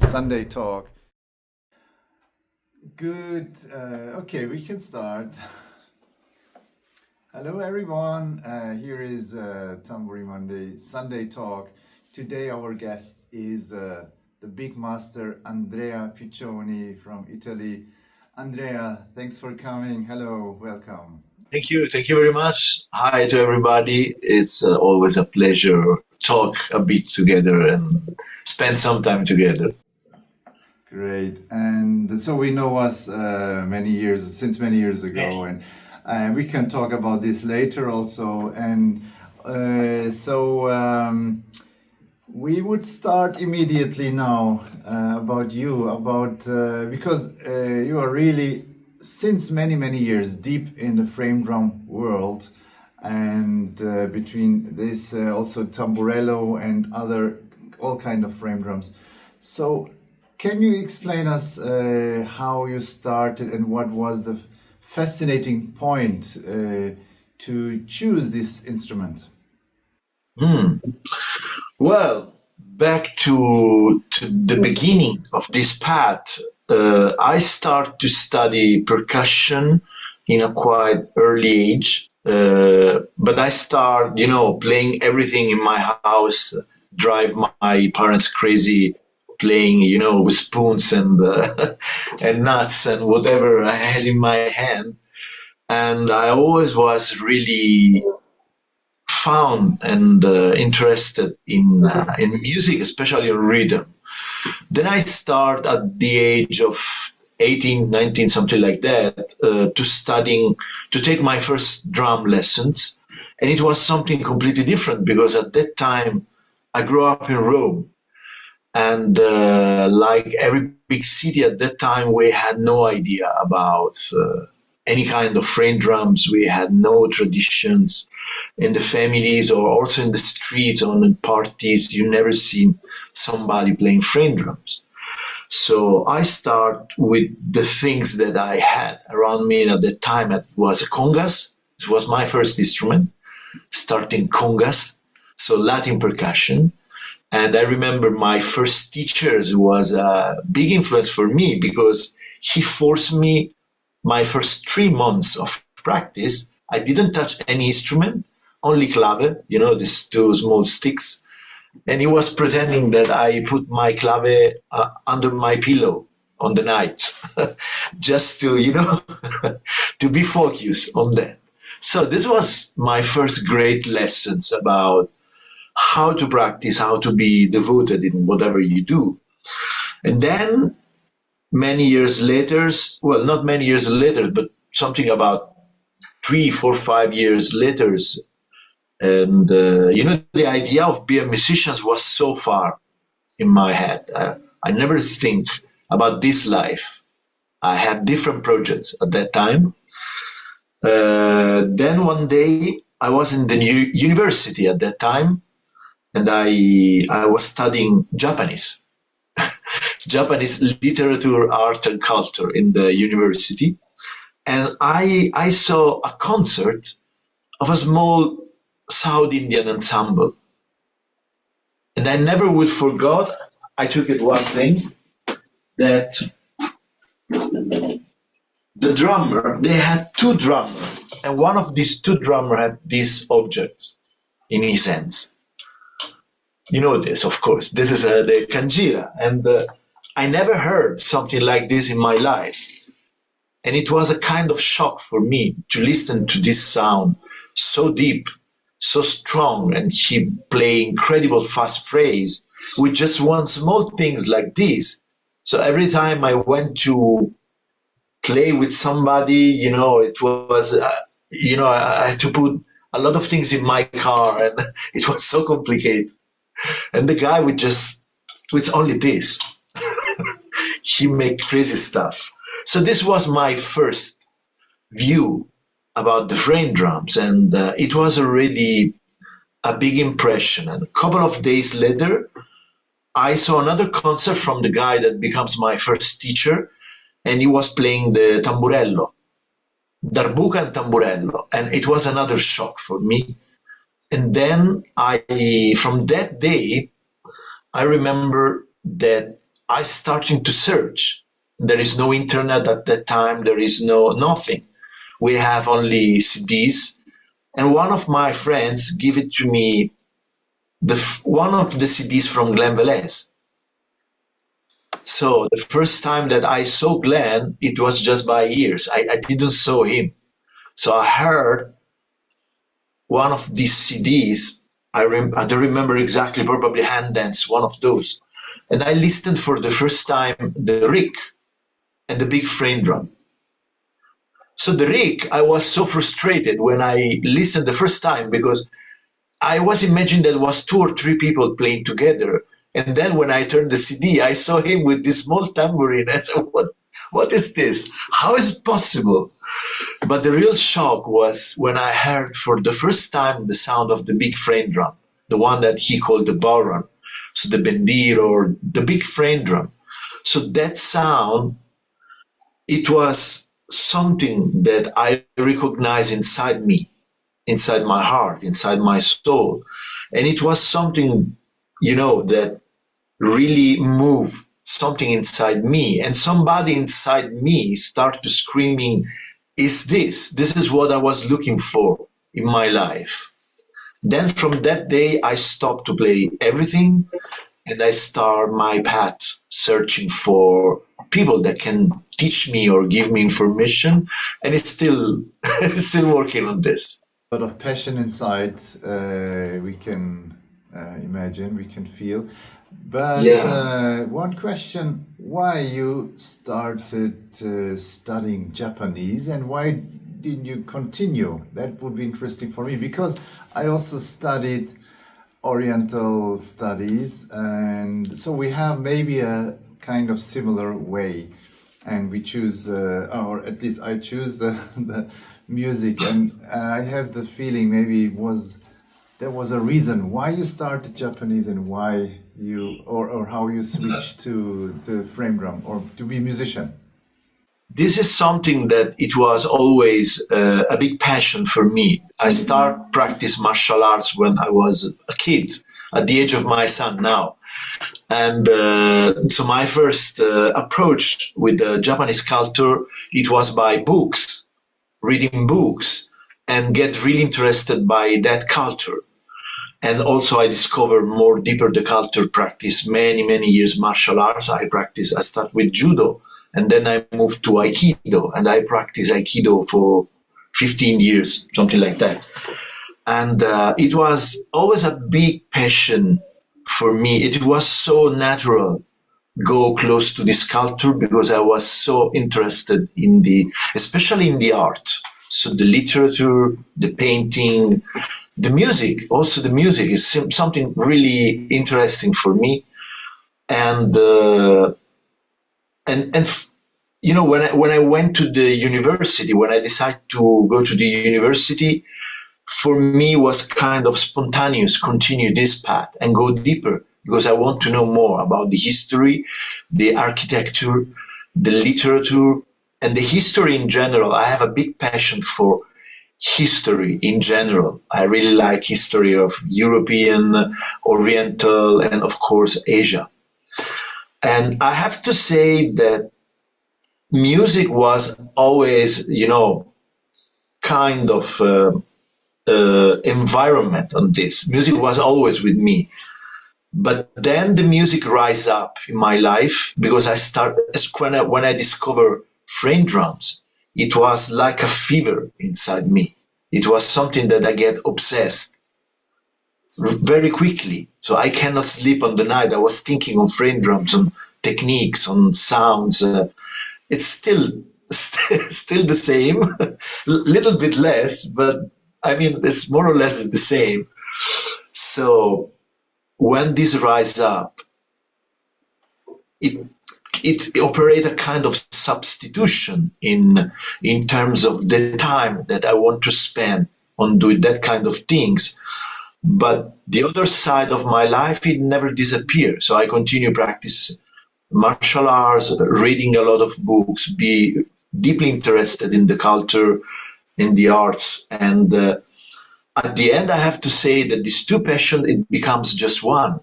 Sunday talk. Good. Okay, we can start. Hello, everyone. Here is Tamburi Mundi Sunday talk. Today, our guest is the big master Andrea Piccioni from Italy. Andrea, thanks for coming. Hello, welcome. Thank you. Thank you very much. Hi to everybody. It's always a pleasure talk a bit together and spend some time together. Great. And so we know us since many years ago, and we can talk about this later also. And we would start immediately now about you, because you are really, since many years, deep in the frame drum world, and between this also tamburello and all kind of frame drums. So can you explain us how you started and what was the fascinating point to choose this instrument? Well, back to the beginning of this path, I started to study percussion in a quite early age. But I start, playing everything in my house, drive my parents crazy, playing, with spoons and and nuts and whatever I had in my hand. And I always was really found and interested in music, especially in rhythm. Then I start at the age of 18, 19, something like that, to take my first drum lessons. And it was something completely different because at that time I grew up in Rome. And like every big city at that time, we had no idea about any kind of frame drums. We had no traditions in the families or also in the streets or in parties. You never seen somebody playing frame drums. So I start with the things that I had around me at that time. It was a congas. It was my first instrument, starting congas, so Latin percussion. And I remember my first teachers was a big influence for me because he forced me my first 3 months of practice. I didn't touch any instrument, only clave, these two small sticks. And he was pretending that I put my clave under my pillow on the night, just to, to be focused on that. So this was my first great lessons about how to practice, how to be devoted in whatever you do. And then many years later, well, not many years later, but something about 3, 4, 5 years later, and the idea of being a musician was so far in my head. I never think about this life. I had different projects at that time. Then one day I was in the university at that time, and I was studying Japanese, Japanese literature, art, and culture in the university. And I saw a concert of a small South Indian ensemble. And I never will forget, I took it one thing, that the drummer, they had 2 drummers, and one of these 2 drummers had these objects in his hands. You know this, of course. This is the kanjira, and I never heard something like this in my life. And it was a kind of shock for me to listen to this sound so deep, so strong, and he play incredible fast phrase with just one small things like this. So every time I went to play with somebody, it was, I had to put a lot of things in my car, and it was so complicated. And the guy with only this, he make crazy stuff. So this was my first view about the frame drums, and it was already a big impression. And a couple of days later, I saw another concert from the guy that becomes my first teacher, and he was playing the tamburello, darbuka and tamburello, and it was another shock for me. And then from that day, I remember that I starting to search. There is no internet at that time. There is nothing. We have only CDs. And one of my friends gave it to me, one of the CDs from Glenn Velez. So the first time that I saw Glenn, it was just by ears. I didn't saw him. So I heard one of these CDs. I don't remember exactly, probably Hand Dance, one of those. And I listened for the first time the Rick and the big frame drum. So the Rick, I was so frustrated when I listened the first time because I was imagining that was 2 or 3 people playing together. And then when I turned the CD, I saw him with this small tambourine. I said, what is this? How is it possible? But the real shock was when I heard for the first time the sound of the big frame drum, the one that he called the baron. So the bendir or the big frame drum. So that sound, it was something that I recognized inside me, inside my heart, inside my soul. And it was something, that really moved something inside me. And somebody inside me started to screaming, this is what I was looking for in my life. Then from that day, I stopped to play everything and I start my path searching for people that can teach me or give me information. And it's still, still working on this. A lot of passion inside, we can imagine, we can feel. But one question, why you started studying Japanese and why didn't you continue? That would be interesting for me because I also studied Oriental studies, and so we have maybe a kind of similar way, and we choose, or at least I choose the music, and I have the feeling maybe there was a reason why you started Japanese and why you or how you switched to the frame drum or to be a musician. This is something that it was always a big passion for me. I started practice martial arts when I was a kid, at the age of my son now. And so my first approach with the Japanese culture, it was by books, reading books, and get really interested by that culture. And also I discovered more deeper the culture, practice many years martial arts. I start with judo, and then I moved to Aikido, and I practiced Aikido for 15 years, something like that. And it was always a big passion for me. It was so natural go close to this culture because I was so interested in especially in the art. So the literature, the painting, the music, also the music is something really interesting for me. And when I went to the university, when I decided to go to the university, for me was kind of spontaneous, continue this path and go deeper because I want to know more about the history, the architecture, the literature, and the history in general. I have a big passion for history in general. I really like history of European, Oriental, and of course Asia. And I have to say that music was always, kind of environment on this. Music was always with me. But then the music rise up in my life because when I discovered frame drums, it was like a fever inside me. It was something that I get obsessed very quickly. So I cannot sleep on the night. I was thinking on frame drums, on techniques, on sounds. It's still the same, little bit less, but I mean, it's more or less the same. So when this rise up, it operates a kind of substitution in terms of the time that I want to spend on doing that kind of things. But the other side of my life, it never disappears. So I continue practice martial arts, reading a lot of books, be deeply interested in the culture, in the arts. And at the end, I have to say that these two passions, it becomes just one,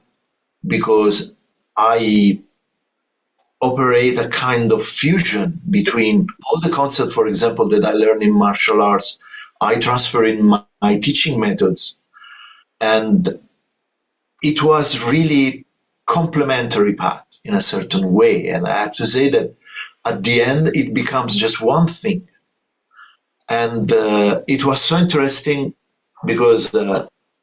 because I operate a kind of fusion between all the concepts, for example, that I learned in martial arts, I transfer in my teaching methods. And it was really complementary path in a certain way. And I have to say that at the end, it becomes just one thing. And it was so interesting because,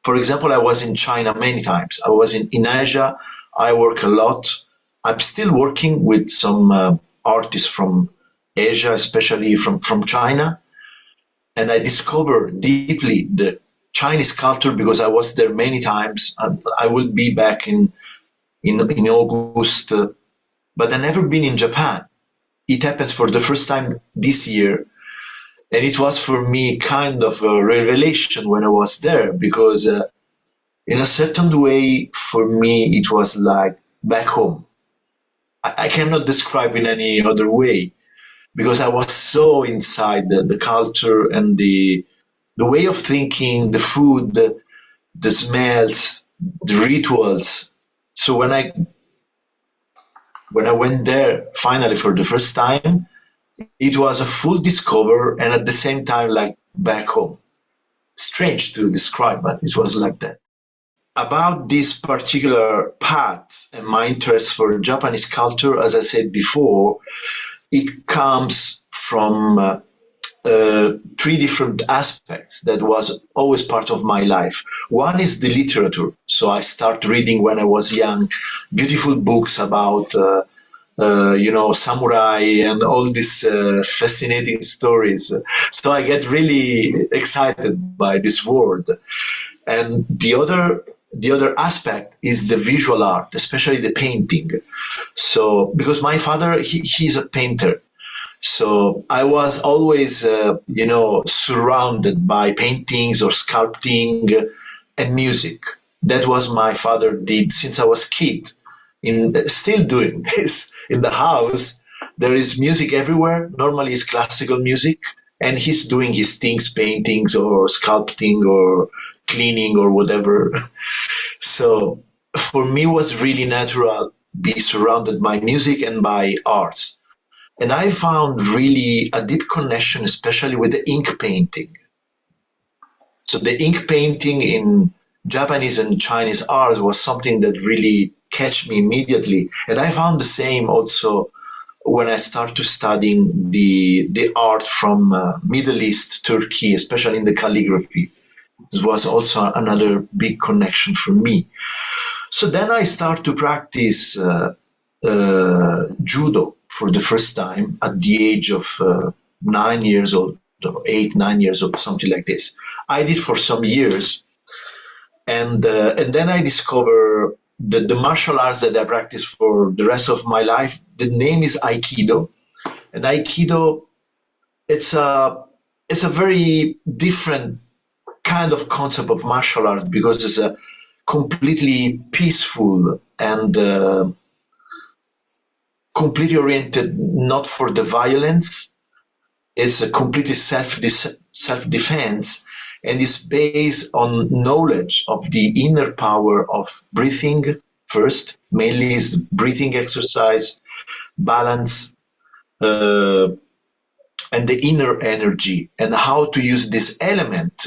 for example, I was in China many times. I was in Asia. I work a lot. I'm still working with some artists from Asia, especially from China. And I discovered deeply the Chinese culture because I was there many times. I will be back in August, but I never been in Japan. It happens for the first time this year. And it was for me kind of a revelation when I was there because in a certain way, for me, it was like back home. I cannot describe in any other way because I was so inside the culture and the way of thinking, the food, the smells, the rituals. So when I went there finally for the first time, it was a full discover and at the same time like back home. Strange to describe, but it was like that. About this particular path and my interest for Japanese culture, as I said before, it comes from three different aspects that was always part of my life. One is the literature. So I start reading when I was young, beautiful books about samurai and all these fascinating stories. So I get really excited by this world. And the other aspect is the visual art, especially the painting. So because my father, he's a painter. So I was always, surrounded by paintings or sculpting and music. That was my father did since I was kid. Still doing this in the house. There is music everywhere. Normally, it's classical music, and he's doing his things, paintings or sculpting or cleaning or whatever. So for me, it was really natural be surrounded by music and by arts. And I found really a deep connection, especially with the ink painting. So the ink painting in Japanese and Chinese art was something that really catch me immediately. And I found the same also when I started studying the art from Middle East, Turkey, especially in the calligraphy. This was also another big connection for me. So then I start to practice judo for the first time at the age of 9 years old, 8, 9 years old, something like this. I did for some years, and then I discover the martial arts that I practice for the rest of my life. The name is Aikido, and Aikido it's a very different kind of concept of martial art because it's a completely peaceful and completely oriented not for the violence. It's a completely self-defense and is based on knowledge of the inner power of breathing first, mainly is the breathing exercise, balance, and the inner energy, and how to use this element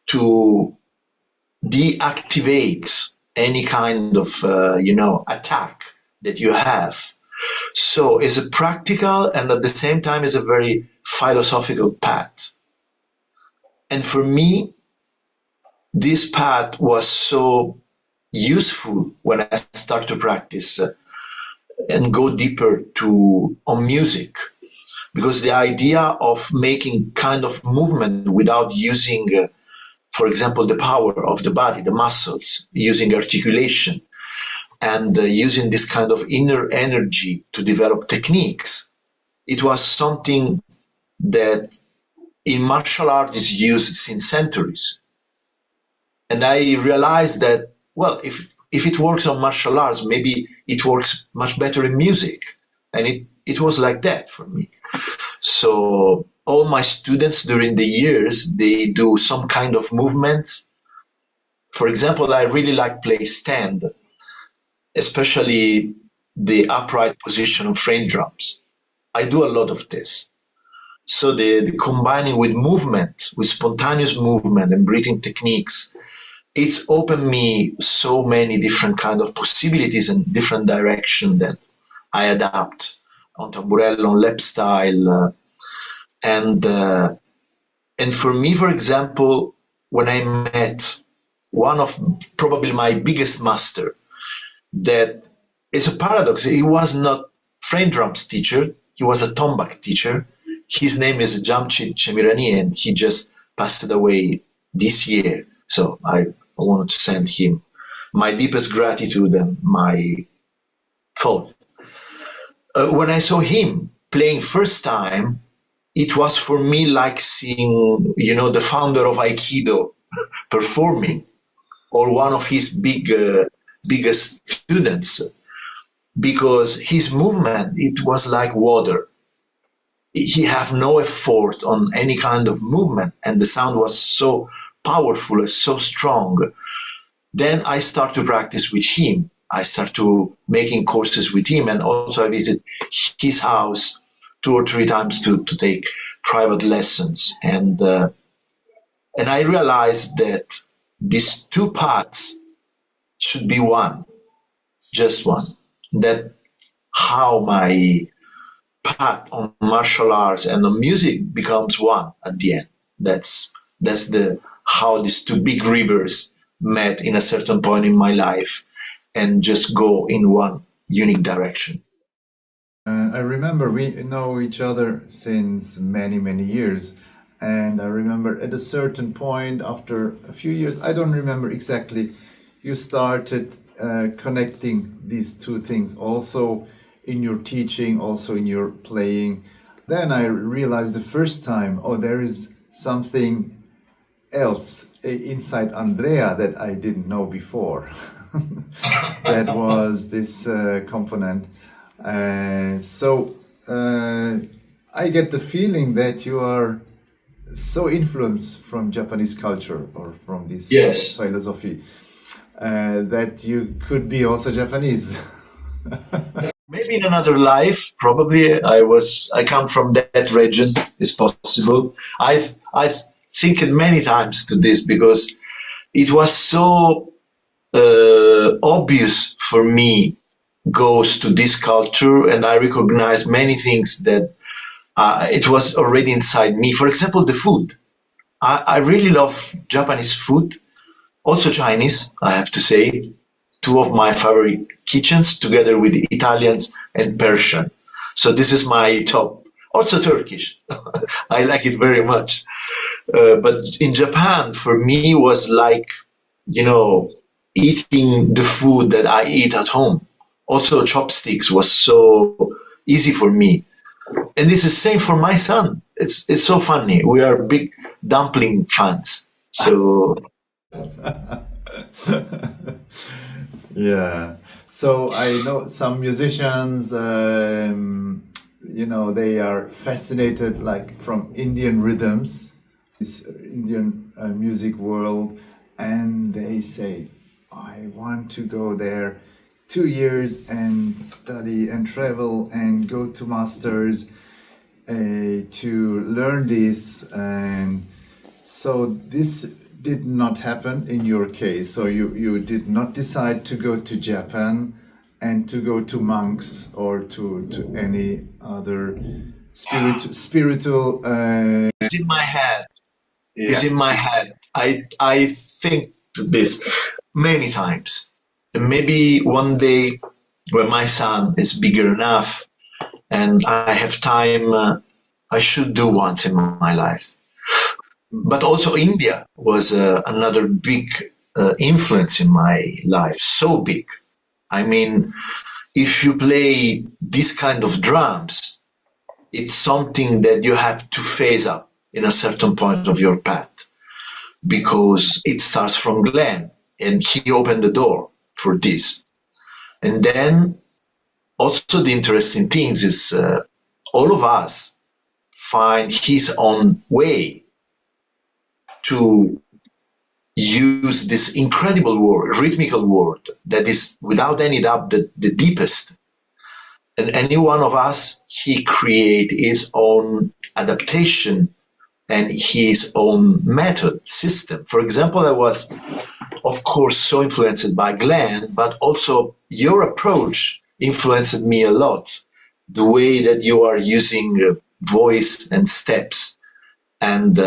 to deactivate any kind of attack that you have. So it's a practical and at the same time is a very philosophical path. And for me, this path was so useful when I start to practice and go deeper on music, because the idea of making kind of movement without using, for example, the power of the body, the muscles, using articulation, and using this kind of inner energy to develop techniques, it was something that in martial art is used since centuries. And I realized that, well, if it works on martial arts, maybe it works much better in music. And it was like that for me. So all my students during the years, they do some kind of movements. For example, I really like play stand, especially the upright position of frame drums. I do a lot of this. So the combining with movement, with spontaneous movement and breathing techniques, it's opened me so many different kind of possibilities and different direction that I adapt on tamburello, on lap style, and for me, for example, when I met one of probably my biggest master, that is a paradox. He was not frame drums teacher. He was a tombak teacher. His name is Jamshid Chemirani, and he just passed away this year. So I wanted to send him my deepest gratitude and my thought. When I saw him playing first time, it was for me like seeing, the founder of Aikido performing, or one of his biggest students, because his movement, it was like water. He have no effort on any kind of movement, and the sound was so powerful and so strong. Then I start to practice with him. I start to making courses with him, and also I visit his house 2 or 3 times to take private lessons. And I realized that these two paths should be one, just one. That how my path on martial arts and on music becomes one at the end. That's the how these two big rivers met in a certain point in my life and just go in one unique direction. I remember we know each other since many, many years. And I remember at a certain point, after a few years, I don't remember exactly, you started connecting these two things also in your teaching, also in your playing. Then I realized the first time, oh, there is something else inside Andrea that I didn't know before. That was this component. So I get the feeling that you are so influenced from Japanese culture or from this Yes. philosophy that you could be also Japanese. Maybe in another life, probably I come from that region. It's possible. I've thinking many times to this because it was so obvious for me goes to this culture, and I recognize many things that it was already inside me. For example, the food. I really love Japanese food, also Chinese, I have to say. Two of my favorite kitchens, together with Italians and Persian. So this is my top. Also Turkish. I like it very much. But in Japan, for me, was like, eating the food that I eat at home. Also, chopsticks was so easy for me. And it's the same for my son. It's so funny. We are big dumpling fans. So Yeah. So I know some musicians, they are fascinated like from Indian rhythms, this Indian music world, and they say, I want to go there 2 years and study and travel and go to masters to learn this. And so this did not happen in your case. So you did not decide to go to Japan and to go to monks or to any other spiritual. it's in my head. Yeah. It's in my head. I think to this many times. And maybe one day when my son is bigger enough and I have time, I should do once in my life. But also India was another big influence in my life, so big. I mean, if you play this kind of drums, it's something that you have to phase up in a certain point of your path because it starts from Glenn and he opened the door for this. And then also the interesting things is all of us find his own way to use this incredible word, rhythmical word that is without any doubt the deepest And any one of us, he create his own adaptation and his own method system. For example, I was, of course, so influenced by Glenn, but also your approach influenced me a lot. The way that you are using voice and steps and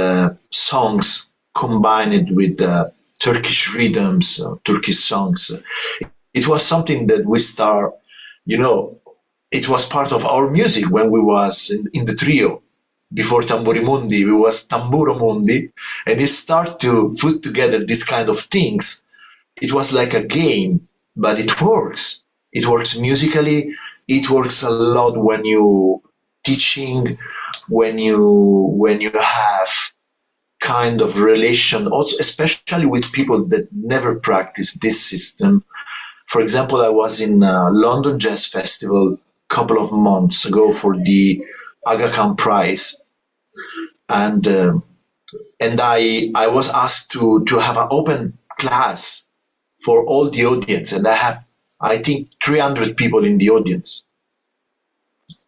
songs combined with Turkish rhythms, Turkish songs. It was something that we start, you know, it was part of our music when we was in the trio. Before Tamburi Mundi, we was Tamburo Mundi, and it start to put together this kind of things. It was like a game, but it works. It works musically. It works a lot when you teaching, when you have kind of relation, also especially with people that never practice this system. For example, I was in London Jazz Festival a couple of months ago for the Aga Khan Prize, and I was asked to have an open class for all the audience, and I have, I think, 300 people in the audience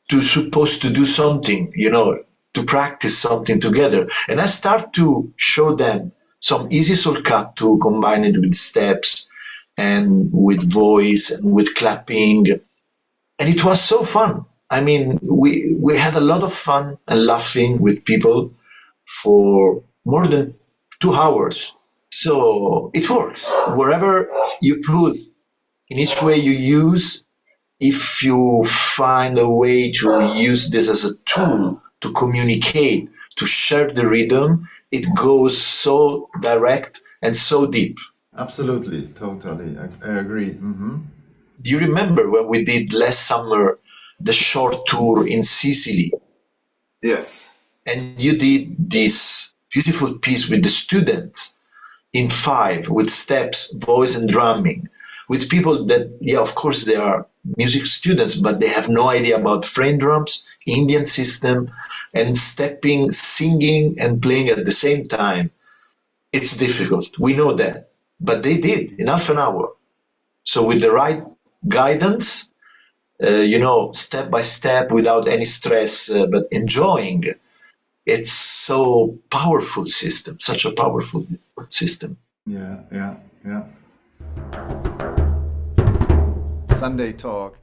to supposed to do something, to practice something together. And I start to show them some easy shortcut to combine it with steps and with voice and with clapping. And it was so fun. I mean, we had a lot of fun and laughing with people for more than 2 hours. So it works. Wherever you put, in each way you use, if you find a way to use this as a tool to communicate, to share the rhythm, it goes so direct and so deep. Absolutely, totally. I agree. Do you remember when we did last summer the short tour in Sicily? Yes. And you did this beautiful piece with the students in 5 with steps, voice, and drumming, with people that, yeah, of course, they are music students, but they have no idea about frame drums, Indian system, and stepping, singing, and playing at the same time. It's difficult. We know that. But they did in half an hour. So with the right guidance, step by step, without any stress, but enjoying. It's so powerful system, such a powerful system. Yeah. Sunday talk.